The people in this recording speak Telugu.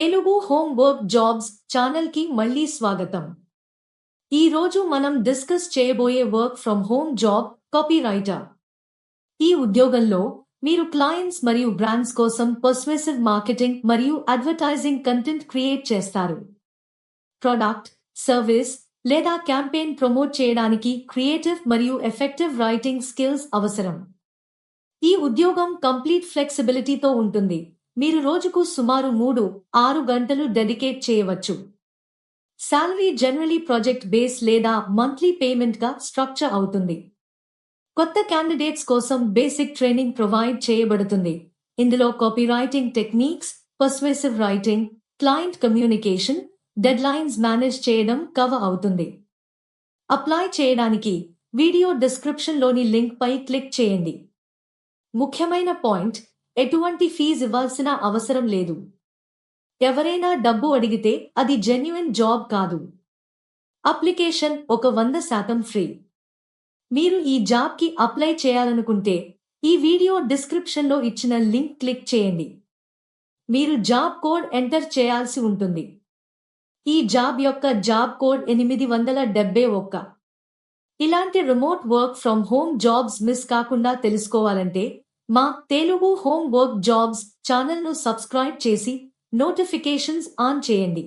తెలుగు హోమ్ వర్క్ జాబ్స్ ఛానల్కి మళ్ళీ స్వాగతం. ఈ రోజు మనం డిస్కస్ చేయబోయే వర్క్ ఫ్రమ్ హోమ్ జాబ్ కాపీరైటర్. ఈ ఉద్యోగంలో మీరు క్లయింట్స్ మరియు బ్రాండ్స్ కోసం పర్స్వేసివ్ మార్కెటింగ్ మరియు అడ్వర్టైజింగ్ కంటెంట్ క్రియేట్ చేస్తారు. ప్రొడక్ట్, సర్వీస్ లేదా క్యాంపెయిన్ ప్రమోట్ చేయడానికి క్రియేటివ్ మరియు ఎఫెక్టివ్ రైటింగ్ స్కిల్స్ అవసరం. ఈ ఉద్యోగం కంప్లీట్ ఫ్లెక్సిబిలిటీతో ఉంటుంది. మీరు రోజుకు సుమారు 3-6 గంటలు డెడికేట్ చేయవచ్చు. సాలరీ జనరలీ ప్రాజెక్ట్ బేస్ లేదా మంత్లీ పేమెంట్గా స్ట్రక్చర్ అవుతుంది. కొత్త క్యాండిడేట్స్ కోసం బేసిక్ ట్రైనింగ్ ప్రొవైడ్ చేయబడుతుంది. ఇందులో copywriting techniques, persuasive writing, client communication, deadlines manage చేయడం కవర్ అవుతుంది. అప్లై చేయడానికి వీడియో డిస్క్రిప్షన్లోని లింక్ పై క్లిక్ చేయండి. ముఖ్యమైన పాయింట్, ఎటువంటి ఫీజు ఇవ్వాల్సిన అవసరం లేదు. ఎవరైనా డబ్బు అడిగితే అది జెన్యున్ జాబ్ కాదు. Application 100% free. మీరు ఈ జాబ్కి అప్లై చేయాలనుకుంటే ఈ వీడియో డిస్క్రిప్షన్లో ఇచ్చిన లింక్ క్లిక్ చేయండి. మీరు జాబ్ కోడ్ ఎంటర్ చేయాల్సి ఉంటుంది. ఈ జాబ్ యొక్క జాబ్ కోడ్ 871. ఇలాంటి remote work from home jobs miss కాకుండా తెలుసుకోవాలంటే మా తెలుగు హోమ్ వర్క్ జాబ్స్ ఛానల్ను సబ్స్క్రైబ్ చేసి నోటిఫికేషన్స్ ఆన్ చేయండి.